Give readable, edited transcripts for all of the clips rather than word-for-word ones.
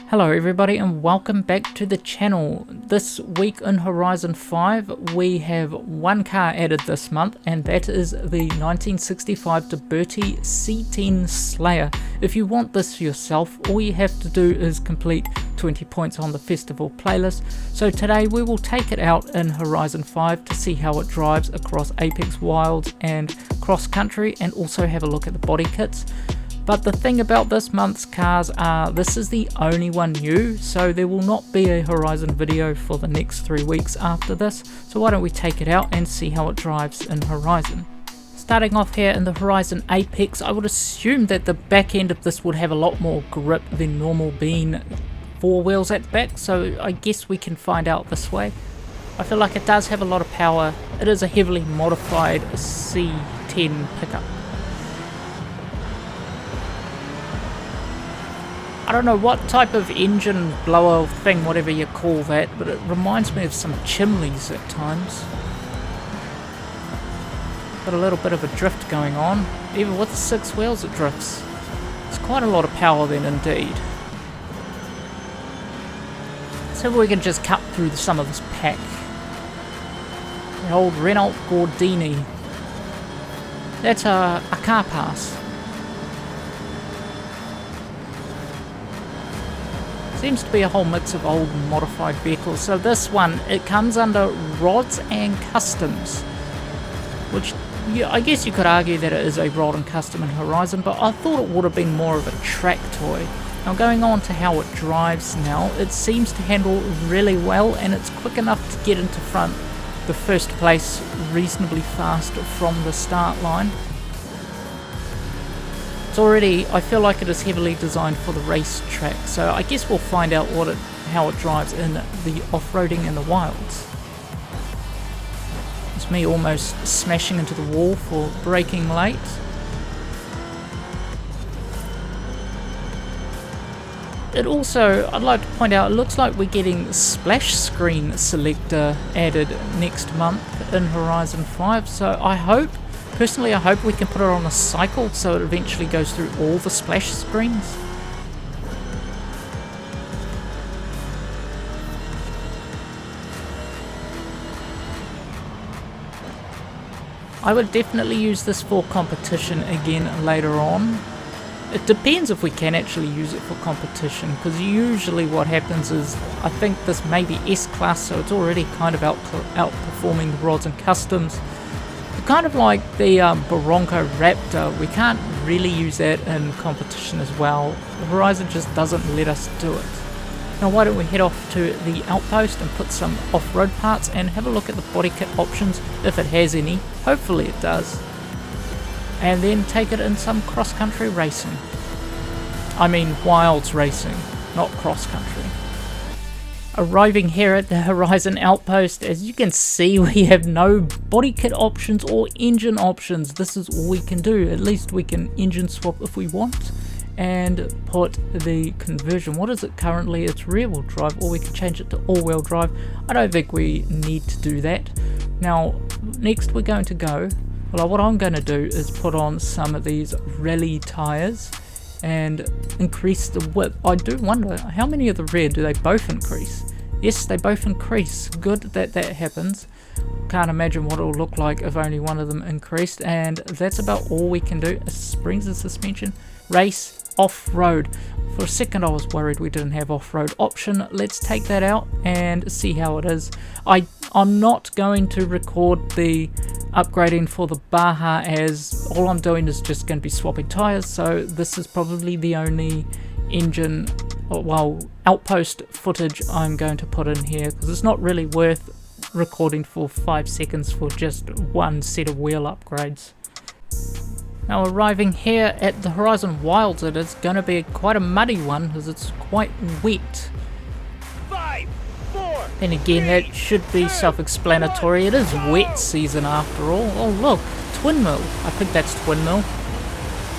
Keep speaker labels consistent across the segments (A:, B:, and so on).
A: Hello everybody and welcome back to the channel. This week in Horizon 5 we have one car added this month, and that is the 1965 Deberti C10 Slayer. If you want this for yourself, all you have to do is complete 20 points on the festival playlist. So today we will take it out in Horizon 5 to see how it drives across Apex Wilds and cross country, and also have a look at the body kits. But the thing about this month's cars are this is the only one new, so there will not be a Horizon video for the next 3 weeks after this. So why don't we take it out and see how it drives in Horizon. Starting off here in the Horizon Apex, I would assume that the back end of this would have a lot more grip than normal, being 4 wheels at the back, so I guess we can find out this way. I feel like it does have a lot of power. It is a heavily modified C10 pickup. I don't know what type of engine blower thing, whatever you call that, but it reminds me of some chimneys at times. Got a little bit of a drift going on. Even with the 6 wheels it drifts. It's quite a lot of power then indeed. So we can just cut through some of this pack. The old Renault Gordini. That's a car pass. Seems to be a whole mix of old and modified vehicles. So this one, it comes under rods and customs, which I guess you could argue that it is a rod and custom in Horizon, but I thought it would have been more of a track toy. Now going on to how it drives now, it seems to handle really well, and it's quick enough to get into front the first place reasonably fast from the start line. Already, I feel like it is heavily designed for the race track, so I guess we'll find out how it drives in the off-roading in the wilds. It's me almost smashing into the wall for braking late. It also, I'd like to point out, it looks like we're getting splash screen selector added next month in Horizon 5, so personally, I hope we can put it on a cycle so it eventually goes through all the splash screens. I would definitely use this for competition again later on. It depends if we can actually use it for competition, because usually what happens is, I think this may be S-Class, so it's already kind of outperforming the rods and customs. Kind of like the Bronco Raptor, we can't really use that in competition as well. Horizon just doesn't let us do it. Now why don't we head off to the outpost and put some off-road parts and have a look at the body kit options, if it has any. Hopefully it does. And then take it in some cross-country racing. I mean wilds racing, not cross-country. Arriving here at the Horizon Outpost, as you can see, we have no body kit options or engine options. This is all we can do. At least we can engine swap if we want, and put the conversion. What is it currently? It's rear wheel drive, or we can change it to all wheel drive. I don't think we need to do that. Now next we're going to go, well, what I'm going to do is put on some of these rally tires and increase the width. I do wonder, how many of the rear do they both increase? Yes, they both increase. Good that that happens. Can't imagine what it will look like if only one of them increased. And that's about all we can do. Springs and suspension, race, off-road. For a second I was worried we didn't have off-road option. Let's take that out and see how it is. I'm not going to record the upgrading for the Baja, as all I'm doing is just going to be swapping tires, so this is probably the only engine, well, outpost footage I'm going to put in here, because it's not really worth recording for 5 seconds for just one set of wheel upgrades. Now arriving here at the Horizon Wilds, it is going to be quite a muddy one because it's quite wet.
B: 5, 4,
A: and again, that should be self-explanatory. It is wet season after all. Oh look, twin mill. I think that's twin mill.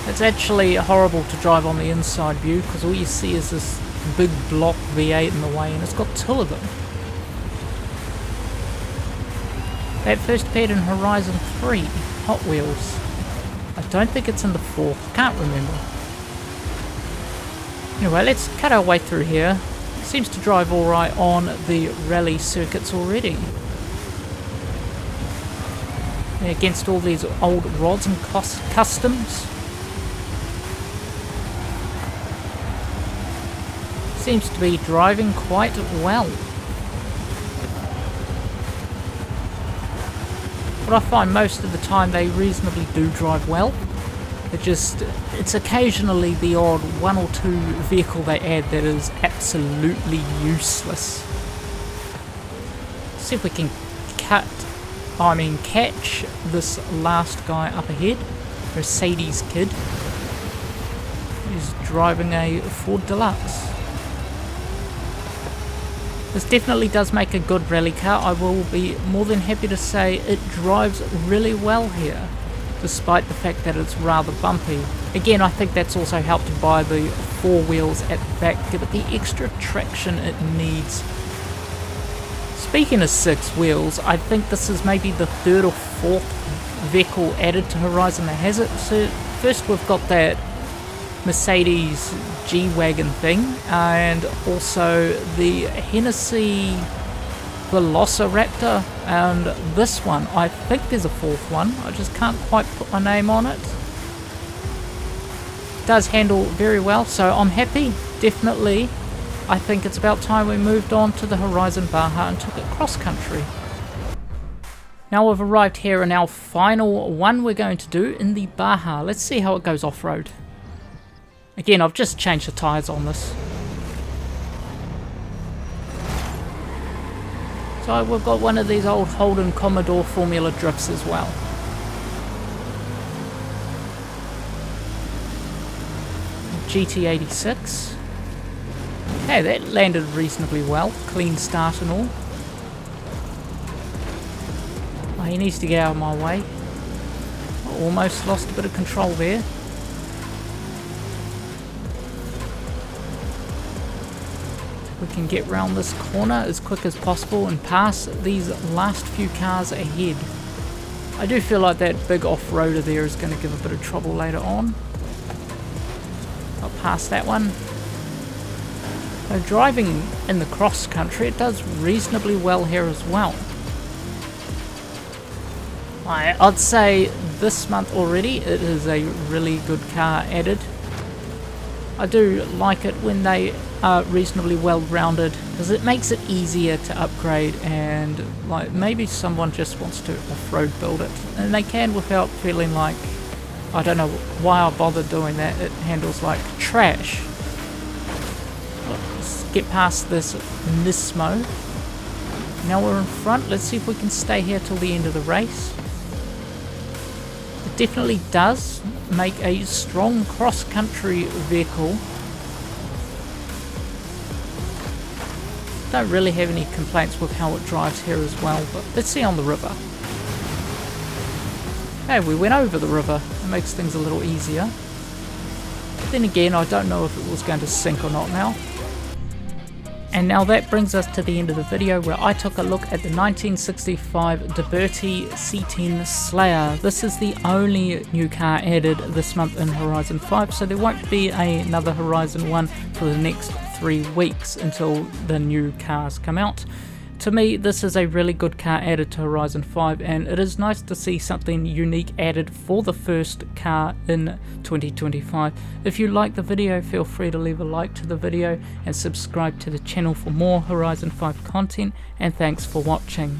A: It's actually horrible to drive on the inside view because all you see is this big block V8 in the way, and it's got 2 of them. That first appeared in Horizon 3, Hot Wheels. I don't think it's in the 4th, can't remember. Anyway, let's cut our way through here. Seems to drive alright on the rally circuits already. Against all these old rods and customs. Seems to be driving quite well. But I find most of the time they reasonably do drive well. It's occasionally the odd one or two vehicle they add that is absolutely useless. See if we can catch this last guy up ahead. Mercedes kid. He's driving a Ford Deluxe. This definitely does make a good rally car. I will be more than happy to say it drives really well here, despite the fact that it's rather bumpy. Again, I think that's also helped by the 4 wheels at the back, give it the extra traction it needs. Speaking of 6 wheels, I think this is maybe the 3rd or 4th vehicle added to Horizon that has it. So first we've got that Mercedes G-Wagon thing, and also the Hennessy Velociraptor, and this one. I think there's a 4th one, I just can't quite put my name on it. It does handle very well, so I'm happy, definitely. I think it's about time we moved on to the Horizon Baja and took it cross-country. Now we've arrived here in our final one we're going to do in the Baja. Let's see how it goes off-road. Again, I've just changed the tyres on this. So we've got one of these old Holden Commodore Formula drifts as well. GT86. Okay, that landed reasonably well. Clean start and all. Oh, he needs to get out of my way. Almost lost a bit of control there. We can get round this corner as quick as possible and pass these last few cars ahead. I do feel like that big off-roader there is going to give a bit of trouble later on. I'll pass that one. So driving in the cross country, it does reasonably well here as well. I'd say this month already it is a really good car added. I do like it when they are reasonably well rounded, because it makes it easier to upgrade, and like maybe someone just wants to off-road build it, and they can without feeling like, I don't know why I bother doing that, it handles like trash. Let's get past this Nismo. Now we're in front, let's see if we can stay here till the end of the race. It definitely does make a strong cross-country vehicle. Don't really have any complaints with how it drives here as well, but let's see on the river. Okay, we went over the river. It makes things a little easier. But then again, I don't know if it was going to sink or not now. And now that brings us to the end of the video, where I took a look at the 1965 Deberti C10 Slayer. This is the only new car added this month in Horizon 5, so there won't be another Horizon 1 for the next 3 weeks until the new cars come out. To me, this is a really good car added to Horizon 5, and it is nice to see something unique added for the first car in 2025. If you like the video, feel free to leave a like to the video and subscribe to the channel for more Horizon 5 content, and thanks for watching.